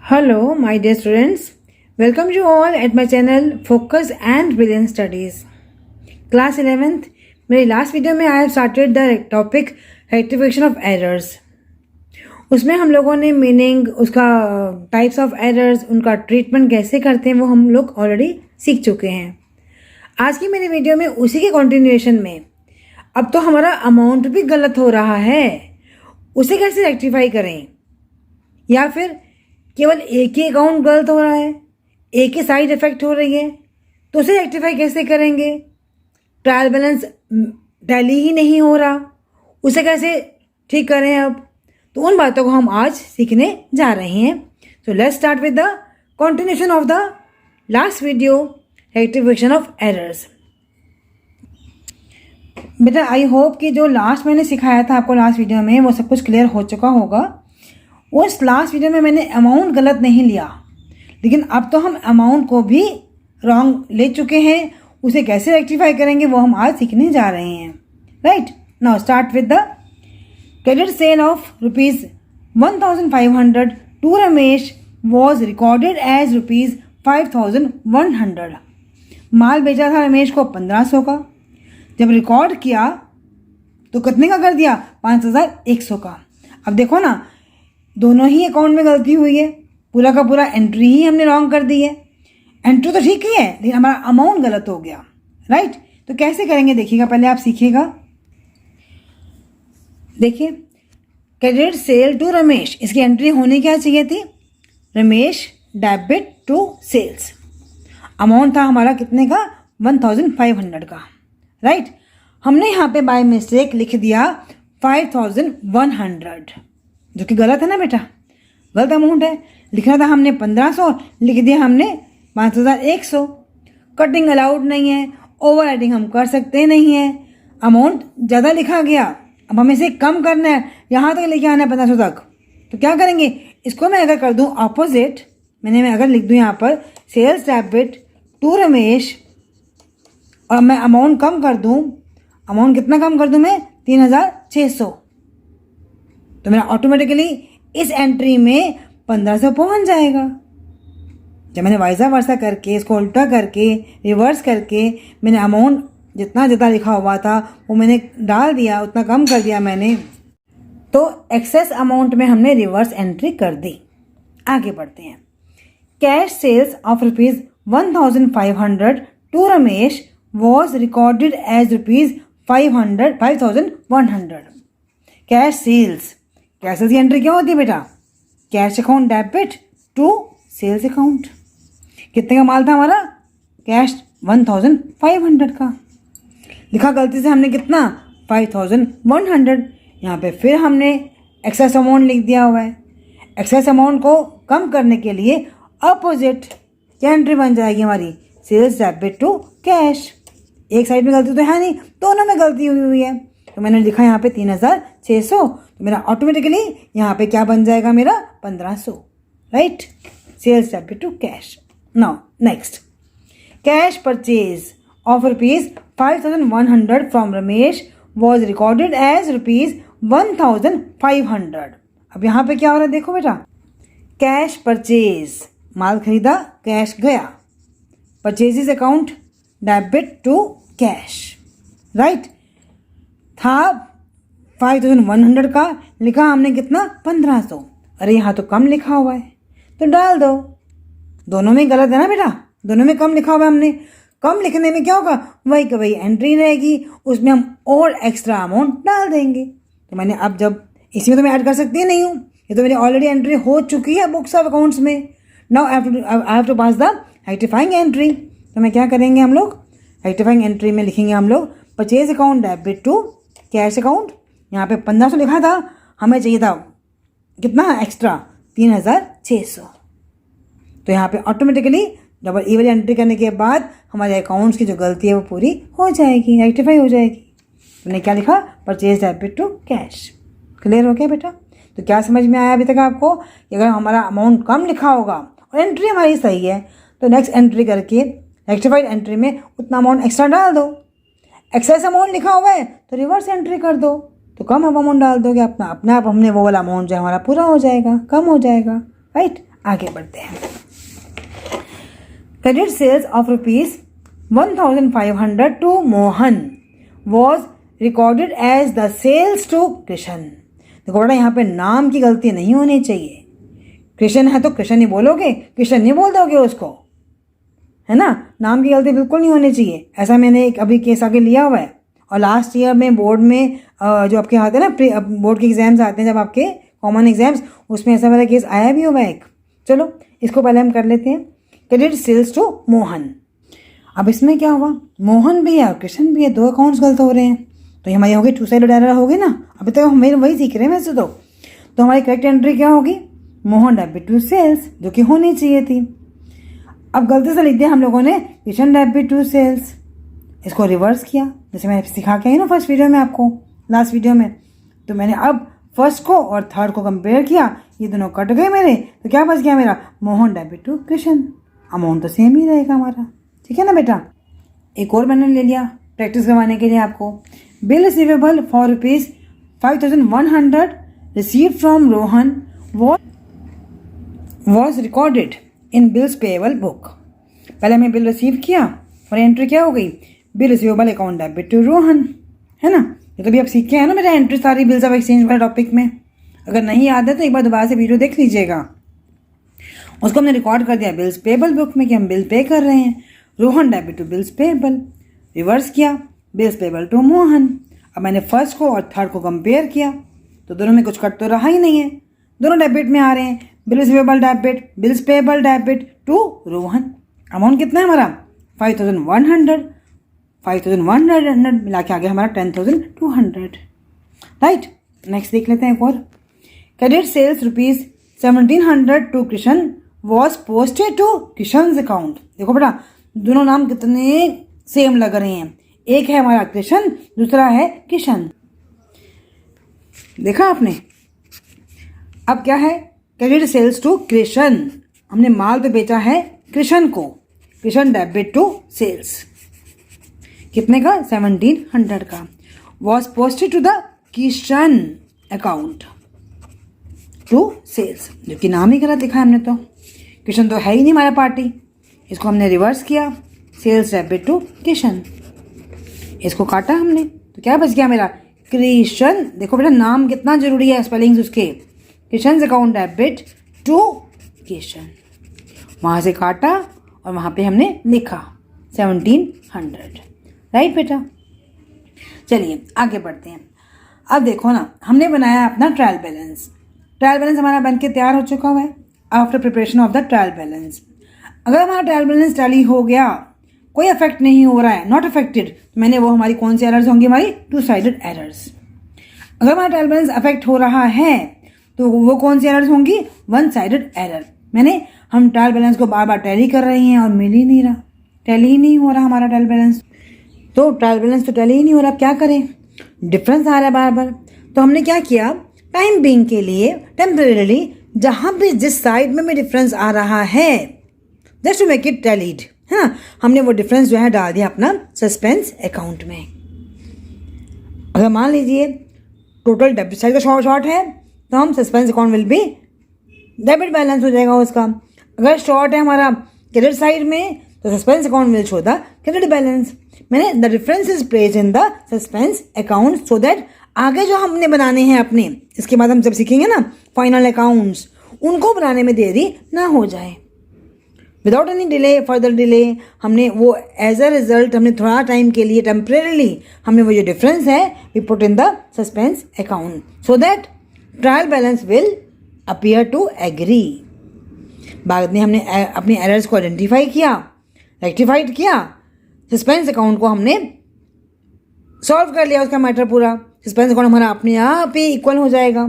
Hello, my dear students. Welcome you all at my channel Focus and Brilliant Studies. Class 11th. मेरी last video में I have started the topic rectification of errors. उसमें हम लोगों ने meaning, उसका types of errors, उनका treatment कैसे करते हैं वो हम लोग ऑलरेडी सीख चुके हैं. आज की मेरी वीडियो में उसी के कंटिन्यूएशन में अब तो हमारा अमाउंट भी गलत हो रहा है, उसे कैसे रेक्टिफाई करें, या फिर केवल एक ही अकाउंट गलत हो रहा है, एक ही साइड इफेक्ट हो रही है, तो उसे रेक्टिफाई कैसे करेंगे. ट्रायल बैलेंस टैली ही नहीं हो रहा, उसे कैसे ठीक करें. अब तो उन बातों को हम आज सीखने जा रहे हैं. So let's start with the continuation of the last video, rectification of errors. बेटा आई होप कि जो लास्ट मैंने सिखाया था आपको लास्ट वीडियो में वो सब कुछ क्लियर हो चुका होगा. उस लास्ट वीडियो में मैंने अमाउंट गलत नहीं लिया, लेकिन अब तो हम अमाउंट को भी रॉन्ग ले चुके हैं. उसे कैसे रेक्टिफाई करेंगे वो हम आज सीखने जा रहे हैं. Right now start with the credit sale of ₹1,500 to Ramesh was recorded as ₹5,100. माल बेचा था रमेश को 1500 का. जब रिकॉर्ड किया तो कितने का कर दिया? 5,100 का. अब देखो ना, दोनों ही अकाउंट में गलती हुई है. पूरा का पूरा एंट्री ही हमने रॉन्ग कर दी है. एंट्री तो ठीक ही है, लेकिन हमारा अमाउंट गलत हो गया. राइट, तो कैसे करेंगे देखिएगा, पहले आप सीखिएगा. देखिए, क्रेडिट सेल टू रमेश, इसकी एंट्री होनी क्या चाहिए थी? Ramesh debit to sales. Amount था हमारा कितने का? 1,500 का. राइट, हमने यहाँ पे बाय मिस्टेक लिख दिया 5,100, जो कि गलत है ना बेटा, गलत अमाउंट है. लिखना था हमने 1500, लिख दिया हमने 5,100. कटिंग अलाउड नहीं है, ओवर राइटिंग हम कर सकते नहीं है. अमाउंट ज़्यादा लिखा गया, अब हमें इसे कम करना है, यहाँ तक लेके आना है 1500 तक. तो क्या करेंगे, इसको मैं अगर कर दूँ ऑपोजिट, मैं अगर लिख दूँ यहाँ पर सेल्स डेबिट टू रमेश, और मैं अमाउंट कम कर दूँ, अमाउंट कितना कम कर दूँ मैं? 3,600. तो मेरा ऑटोमेटिकली इस एंट्री में 1500 पहुंच जाएगा. जब मैंने वाइजा वर्सा करके, इसको उल्टा करके, रिवर्स करके, मैंने अमाउंट जितना ज़्यादा लिखा हुआ था वो मैंने डाल दिया, उतना कम कर दिया मैंने, तो एक्सेस अमाउंट में हमने रिवर्स एंट्री कर दी. आगे बढ़ते हैं. Cash sales of ₹1,500 to Ramesh was recorded as ₹5,100. Cash sales, cash की एंट्री क्या होती है बेटा? Cash account debit to sales account. कितने का माल था हमारा? कैश 1,500 का. लिखा गलती से हमने कितना? 5,100. यहाँ पे फिर हमने एक्सेस अमाउंट लिख दिया हुआ है. एक्सेस अमाउंट को कम करने के लिए अपोजिट क्या एंट्री बन जाएगी हमारी? Sales debit to cash. एक साइड में गलती तो है नहीं, दोनों में गलती हुई है. तो मैंने लिखा यहाँ पे 3,600, तो मेरा ऑटोमेटिकली यहाँ पे क्या बन जाएगा? मेरा 1,500. Right, sales debit to cash. Now next, cash purchase of ₹5,100 from Ramesh was recorded as ₹1,500. अब यहाँ पे क्या हो रहा है देखो बेटा, कैश परचेज, माल खरीदा, कैश गया, purchases account debit to cash. Right, था 5,100 का, लिखा हमने कितना? 1,500. अरे यहाँ तो कम लिखा हुआ है, तो डाल दो. दोनों में गलत है ना बेटा, दोनों में कम लिखा हुआ है. हमने कम लिखने में क्या होगा? वही का वही एंट्री रहेगी, उसमें हम और एक्स्ट्रा अमाउंट डाल देंगे. तो मैंने अब जब इसमें तो मैं ऐड कर सकती नहीं हूँ, ये तो मेरी ऑलरेडी एंट्री हो चुकी है बुक्स ऑफ अकाउंट्स में. Now I have to pass the rectifying entry. तो मैं क्या करेंगे, हम लोग रेक्टिफाइंग एंट्री में लिखेंगे हम लोग purchase account debit to cash account. यहाँ पे 1,500 लिखा था, हमें चाहिए था कितना एक्स्ट्रा? 3,600. तो यहाँ पे ऑटोमेटिकली डबल ई वाली एंट्री करने के बाद हमारे अकाउंट्स की जो गलती है वो पूरी हो जाएगी, रेक्टिफाई हो जाएगी. मैंने क्या लिखा? Purchase debit to cash. Clear हो गया बेटा? तो क्या समझ में आया अभी तक आपको कि अगर हमारा अमाउंट कम लिखा होगा और एंट्री हमारी सही है, तो नेक्स्ट एंट्री करके रेक्टिफाइड एंट्री में उतना अमाउंट एक्स्ट्रा डाल दो. एक्सेस अमाउंट लिखा हुआ है तो रिवर्स एंट्री कर दो, तो कम अमाउंट डाल दोगे, अपना अपने आप हमने वो वाला अमाउंट जो हमारा पूरा हो जाएगा, कम हो जाएगा. राइट, आगे बढ़ते हैं। Credit sales of ₹1,500 to Mohan was recorded as the sales to Krishna. देखो बेटा, यहाँ पे नाम की गलती नहीं होनी चाहिए। कृष्ण है तो कृष्ण ही बोलोगे, कृष्ण नहीं बोल दोगे उसको, है ना। नाम की गलती बिल्कुल नहीं होनी चाहिए। ऐसा मैंने एक अभी केस आगे लिया हुआ है, और लास्ट ईयर में बोर्ड में जो आपके आते हैं ना, बोर्ड के एग्जाम्स आते हैं जब आपके कॉमन एग्जाम्स, उसमें ऐसा वाला केस आया भी हुआ है एक। चलो इसको पहले हम कर लेते हैं। Credit sales to Mohan. अब इसमें क्या हुआ, मोहन भी है और कृष्ण भी है, दो अकाउंट्स गलत हो रहे हैं, तो हमारी होगी टू साइडेड एरर होगी ना। अभी तक हम वही सीख रहे हैं वैसे तो हमारी करेक्ट एंट्री क्या होगी, मोहन डेबिट टू सेल्स, जो कि होनी चाहिए थी। अब गलती से लिख दिया हम लोगों ने कृष्ण डेबिट टू सेल्स, इसको रिवर्स किया जैसे मैंने सिखा के आई ना फर्स्ट वीडियो में आपको, लास्ट वीडियो में। तो मैंने अब फर्स्ट को और थर्ड को कंपेयर किया, ये दोनों कट गए मेरे, तो क्या बच गया मेरा, Mohan debit to Krishna. Amount तो सेम ही रहेगा हमारा, ठीक है ना बेटा। एक और मैंने ले लिया प्रैक्टिस करवाने के लिए आपको। Bill receivable for ₹5,100 receive from Rohan was recorded in bills payable book. पहले हमने बिल रिसीव किया और एंट्री क्या हो गई, bill receivable account debit to Rohan, है ना। ये तो भी आप सीख के हैं ना मेरा एंट्री सारी बिल्स ऑफ एक्सचेंज वाले टॉपिक में। अगर नहीं याद है तो एक बार दोबारा से वीडियो देख लीजिएगा। उसको हमने रिकॉर्ड कर दिया बिल्स पेएबल बुक में कि हम बिल पे कर रहे हैं। Rohan debit to bills payable, reverse किया बिल्स पेएबल टू मोहन। अब मैंने फर्स्ट को और थर्ड को कंपेयर किया तो दोनों में कुछ कट तो रहा ही नहीं है, दोनों डेबिट में आ रहे हैं। Bill receivable debit, bills payable debit to Rohan. Amount कितना है हमारा 5,100, 5,100 मिला के आ गया हमारा 10,200, राइट। नेक्स्ट देख लेते हैं एक और। Credit sales ₹1,700 to Krishna was posted to Krishna account. देखो बेटा, दोनों नाम कितने सेम लग रहे हैं, एक है हमारा कृष्ण, दूसरा है किशन। देखा आपने। अब क्या है, क्रेडिट सेल्स टू कृष्ण, हमने माल पे बेचा है कृष्ण को, कृष्ण डेबिट टू सेल्स, कितने का 1,700 का। Was posted to the Kishan account to sales, जो कि नाम ही गलत लिखा है हमने, तो कृष्ण तो है ही नहीं हमारा पार्टी। इसको हमने रिवर्स किया, सेल्स डेबिट टू किशन, इसको काटा हमने तो क्या बच गया मेरा, कृष्ण। देखो बेटा, नाम कितना जरूरी है, स्पेलिंग्स उसके। Krishna account debit to Kishan, वहाँ से काटा और वहाँ पे हमने लिखा 1,700, राइट बेटा। चलिए आगे बढ़ते हैं। अब देखो ना, हमने बनाया अपना ट्रायल बैलेंस। ट्रायल बैलेंस हमारा बन के तैयार हो चुका हुआ है after preparation of the trial balance. अगर हमारा ट्रायल बैलेंस टैली हो गया, कोई इफेक्ट नहीं हो रहा है, नॉट अफेक्टेड, तो मैंने वो हमारी कौन सी एरर्स होंगी, हमारी टू साइडेड एरर्स। अगर हमारा ट्रायल बैलेंस अफेक्ट हो रहा है तो वो कौन सी एरर्स होंगी, वन साइडेड एरर। हम ट्रायल बैलेंस को बार बार टैली कर रहे हैं और मिल ही नहीं रहा, टैली ही नहीं हो रहा हमारा ट्रायल बैलेंस। तो ट्रायल बैलेंस तो टैली ही नहीं हो रहा, क्या करें, डिफरेंस आ रहा है बार बार। तो हमने क्या किया, टाइम बीइंग के लिए टेम्परेरीली जहाँ भी जिस साइड में भी डिफरेंस आ रहा है, just to make it tallied, है ना, हमने वो डिफरेंस जो है डाल दिया अपना सस्पेंस अकाउंट में। अगर मान लीजिए टोटल डेबिट साइड का शॉर्ट है तो हम suspense account will be debit balance हो जाएगा उसका। अगर शॉर्ट है हमारा क्रेडिट साइड में तो suspense account will show the credit balance. मैंने the difference is placed in the suspense account so that आगे जो हमने बनाने हैं अपने, इसके बाद हम जब सीखेंगे ना फाइनल अकाउंट्स, उनको बनाने में देरी ना हो जाए। Without any delay, further delay, हमने वो एज अ रिजल्ट हमने थोड़ा टाइम के लिए टेम्परेरीली हमने वो जो डिफरेंस है we put in the suspense account so that trial balance will appear to agree. बाद में हमने अपनी एरर्स को आइडेंटिफाई किया, रेक्टिफाइड किया, सस्पेंस अकाउंट को हमने सॉल्व कर लिया, उसका मैटर पूरा। सस्पेंस अकाउंट हमारा अपने आप ही इक्वल हो जाएगा,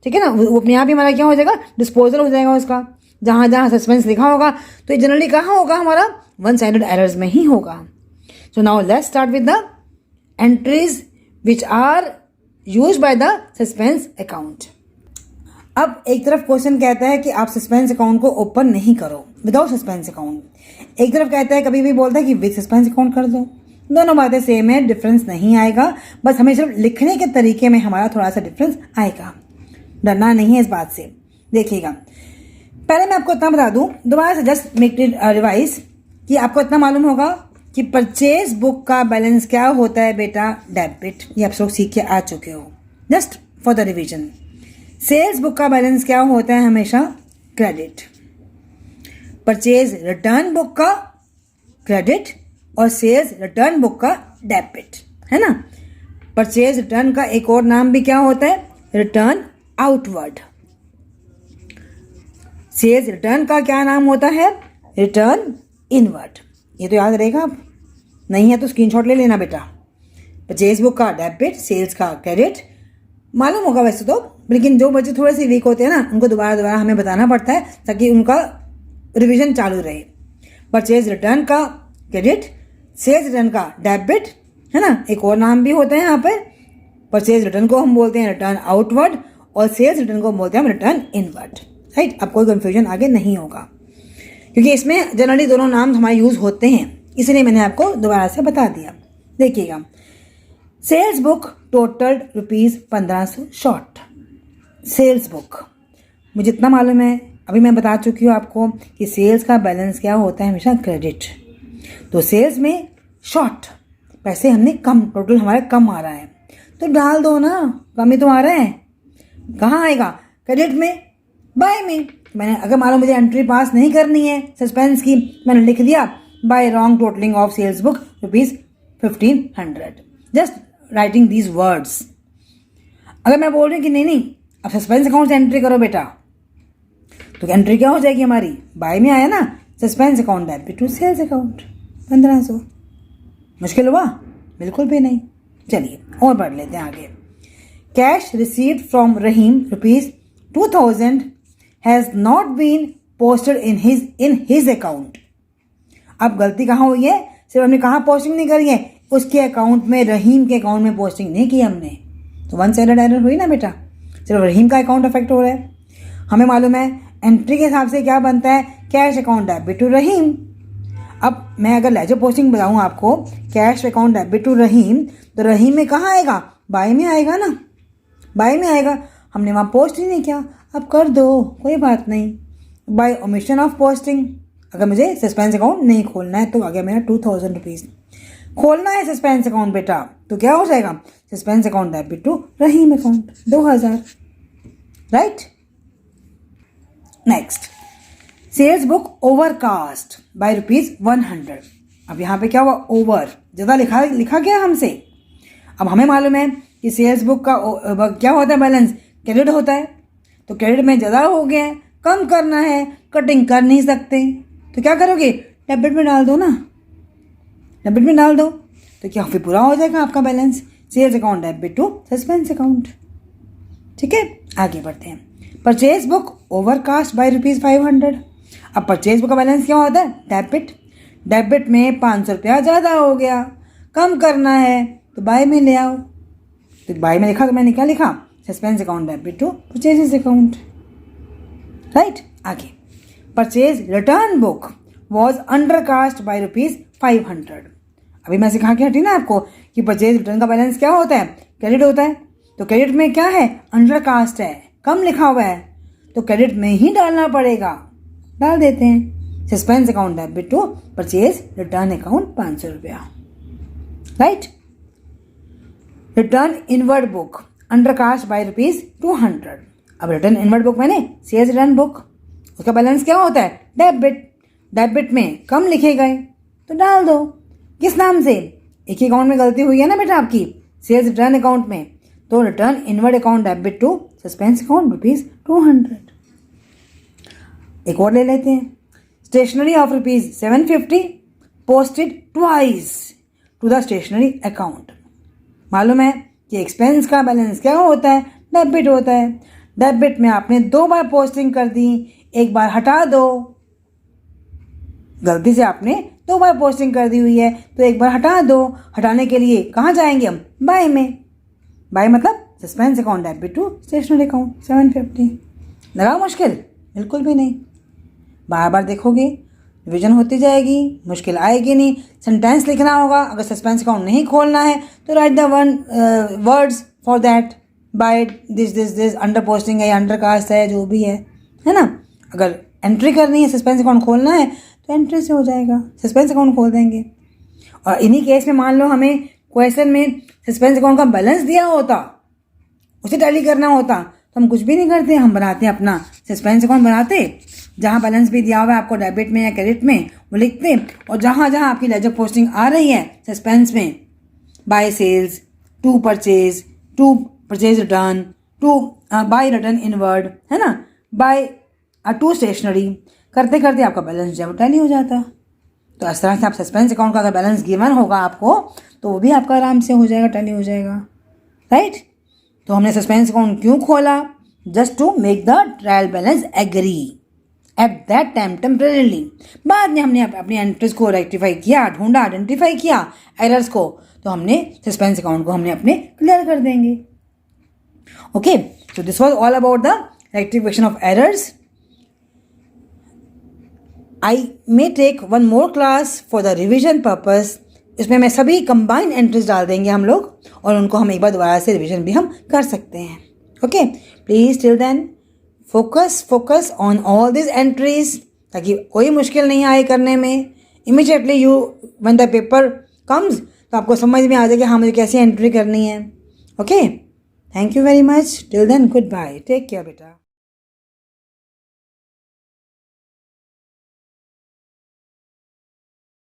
ठीक है ना, वो अपने आप ही हमारा क्या हो जाएगा, डिस्पोजल हो जाएगा उसका। जहाँ जहाँ सस्पेंस लिखा होगा तो ये जनरली कहाँ होगा, हमारा वन साइडेड एरर्स में ही होगा। So now let's start with the entries which are used by the suspense account. अब एक तरफ क्वेश्चन कहता है कि आप सस्पेंस अकाउंट को ओपन नहीं करो विदाउट सस्पेंस अकाउंट, एक तरफ कहता है, कभी भी बोलता है कि विद सस्पेंस अकाउंट कर दो। दोनों बातें सेम है, डिफरेंस नहीं आएगा, बस हमें सिर्फ लिखने के तरीके में हमारा थोड़ा सा डिफरेंस आएगा, डरना नहीं है इस बात से। देखिएगा, पहले मैं आपको इतना बता दूं, दोबारा से जस्ट मेक इट रिवाइज, कि आपको इतना मालूम होगा कि परचेज बुक का बैलेंस क्या होता है बेटा, डेबिट। ये आप लोग सीख के आ चुके हो, just for the revision. Sales book का बैलेंस क्या होता है, हमेशा क्रेडिट। परचेज रिटर्न बुक का क्रेडिट और सेल्स रिटर्न बुक का डेबिट, है ना। परचेज रिटर्न का एक और नाम भी क्या होता है, रिटर्न आउटवर्ड। सेल्स रिटर्न का क्या नाम होता है, रिटर्न इनवर्ड। ये तो याद रहेगा, आप नहीं है तो स्क्रीनशॉट ले लेना बेटा। परचेज बुक का डेबिट, सेल्स का क्रेडिट, मालूम होगा वैसे तो, लेकिन जो बच्चे थोड़े से वीक होते हैं ना, उनको दोबारा दोबारा हमें बताना पड़ता है ताकि उनका रिवीजन चालू रहे। परचेज रिटर्न का क्रेडिट, सेल्स रिटर्न का डेबिट, है ना। एक और नाम भी होता है यहाँ पे, परचेज रिटर्न को हम बोलते हैं रिटर्न आउटवर्ड और सेल्स रिटर्न को बोलते हैं हम रिटर्न इनवर्ड, राइट। अब कोई कंफ्यूजन आगे नहीं होगा, क्योंकि इसमें जनरली दोनों नाम हमारे यूज होते हैं, इसलिए मैंने आपको दोबारा से बता दिया। देखिएगा, sales book total ₹1500 short. Sales book, मुझे इतना मालूम है, अभी मैं बता चुकी हूँ आपको कि सेल्स का बैलेंस क्या होता है, हमेशा क्रेडिट। तो सेल्स में शॉर्ट, पैसे हमने कम, टोटल हमारा कम आ रहा है, तो डाल दो ना, कम ही तो आ रहा है। कहाँ आएगा, क्रेडिट में, बाय में। मैंने अगर मान लो मुझे एंट्री पास नहीं करनी है सस्पेंस की, मैंने लिख दिया by wrong totalling of sales book ₹1500, just writing these words. अगर मैं बोल रही हूँ कि नहीं अब सस्पेंस अकाउंट से एंट्री करो बेटा, तो एंट्री क्या हो जाएगी हमारी, बाय में आया ना, suspense account debit to sales account 1500। मुश्किल हुआ, बिल्कुल भी नहीं। चलिए और पढ़ लेते हैं आगे। Cash received from Rahim ₹2000 has not been posted in his account. अब गलती कहाँ हुई है, सिर्फ हमने कहाँ पोस्टिंग नहीं करी है, उसके अकाउंट में, रहीम के अकाउंट में पोस्टिंग नहीं की हमने, तो वन साइडेड एरर हुई ना बेटा, सिर्फ रहीम का अकाउंट अफेक्ट हो रहा है। हमें मालूम है एंट्री के हिसाब से क्या बनता है, कैश अकाउंट डेबिट टू रहीम। अब मैं अगर लेजर पोस्टिंग बताऊँ आपको, कैश अकाउंट डेबिट टू रहीम, तो रहीम में कहाँ आएगा, बाय में आएगा ना, बाय में आएगा। हमने वहाँ पोस्ट ही नहीं किया, अब कर दो, कोई बात नहीं। बाय ओमिशन ऑफ पोस्टिंग, अगर मुझे सस्पेंस अकाउंट नहीं खोलना है तो आ गया मेरा ₹2000। खोलना है सस्पेंस अकाउंट बेटा, तो क्या हो जाएगा, suspense account debit to Rahim account 2000, right. Next, sales book overcast by ₹100। अब यहाँ पे क्या हुआ, ओवर, ज़्यादा लिखा गया हमसे। अब हमें मालूम है कि सेल्स बुक का क्या होता है, बैलेंस क्रेडिट होता है, तो क्रेडिट में ज़्यादा हो गया है, कम करना है, कटिंग कर नहीं सकते, तो क्या करोगे, डेबिट में डाल दो ना, डेबिट में डाल दो, तो क्या फिर पूरा हो जाएगा आपका balance, sales account debit to suspense account. ठीक है, आगे बढ़ते हैं। Purchase book overcast by ₹500। अब परचेज बुक का बैलेंस क्या होता है, डेबिट। डेबिट में ₹500 ज़्यादा हो गया, कम करना है तो बाय में ले आओ, तो बाय में लिखा, तो मैंने क्या लिखा, suspense account debit to purchases account, right. आगे, purchase return book was undercast by ₹500। अभी मैं सिखा के हटी ना आपको कि परचेज रिटर्न का बैलेंस क्या होता है, क्रेडिट होता है, तो क्रेडिट में क्या है, अंडरकास्ट है, कम लिखा हुआ है, तो क्रेडिट में ही डालना पड़ेगा, डाल देते हैं, suspense account debit to purchase return account ₹500, right. Return inward book undercast by ₹200। अब रिटर्न इनवर्ड बुक मैंने सेल्स रिटर्न बुक, उसका बैलेंस क्या होता है, डेबिट। डेबिट में कम लिखे गए तो डाल दो, किस नाम से, एक ही अकाउंट में गलती हुई है ना बेटा आपकी, सेल्स रिटर्न अकाउंट में, तो return inward account debit to suspense account ₹200। एक और ले लेते हैं। Stationery of ₹750 posted twice to the stationery account. मालूम है कि एक्सपेंस का बैलेंस क्या होता है, डेबिट होता है। डेबिट में आपने 2 बार पोस्टिंग कर दी, एक बार हटा दो, गलती से आपने 2 बार पोस्टिंग कर दी हुई है तो एक बार हटा दो। हटाने के लिए कहाँ जाएंगे हम, बाय में। बाय मतलब suspense account debit to stationery account 750। लगा मुश्किल, बिल्कुल भी नहीं, बार बार देखोगे रिविजन होती जाएगी, मुश्किल आएगी नहीं। सेंटेंस लिखना होगा, अगर सस्पेंस अकाउंट नहीं खोलना है तो write the words for that, by this this this, under posting है, अंडर कास्ट है, जो भी है ना। अगर एंट्री करनी है, सस्पेंस अकाउंट खोलना है तो एंट्री से हो जाएगा, सस्पेंस अकाउंट खोल देंगे। और इन्हीं केस में मान लो हमें क्वेश्चन में सस्पेंस अकाउंट का बैलेंस दिया होता, उसे टैली करना होता, तो हम कुछ भी नहीं करते, हम बनाते अपना सस्पेंस अकाउंट बनाते, जहाँ बैलेंस भी दिया हुआ है आपको डेबिट में या क्रेडिट में वो लिखते, और जहाँ जहाँ आपकी लेजर पोस्टिंग आ रही है सस्पेंस में, by sales, to purchase return, to by return inward, है ना, बाय टू स्टेशनरी, करते करते आपका बैलेंस जब टैली हो जाता। तो इस तरह से आप सस्पेंस अकाउंट का अगर बैलेंस गिवन होगा आपको तो वो भी आपका आराम से हो जाएगा, टैली हो जाएगा, राइट। तो हमने सस्पेंस अकाउंट क्यों खोला? Just to make the trial balance agree at that time temporarily. बाद में हमने अपनी एंट्रीज को रेक्टिफाई किया, ढूंढा, आइडेंटिफाई किया एरर्स को, तो हमने सस्पेंस अकाउंट को हमने अपने क्लियर कर देंगे। Okay, so this was all about the rectification of errors. I may take one more class for the revision purpose. इसमें मैं सभी कंबाइंड एंट्रीज डाल देंगे हम लोग और उनको हम एक बार दोबारा से रिविजन भी हम कर सकते हैं। Okay, please till then focus on all this entries ताकि कोई मुश्किल नहीं आए करने में। Immediately you when the paper comes तो आपको समझ में आ जाएगा हाँ मुझे कैसी एंट्री करनी है। Okay, thank you very much. Till then good bye, take care बेटा।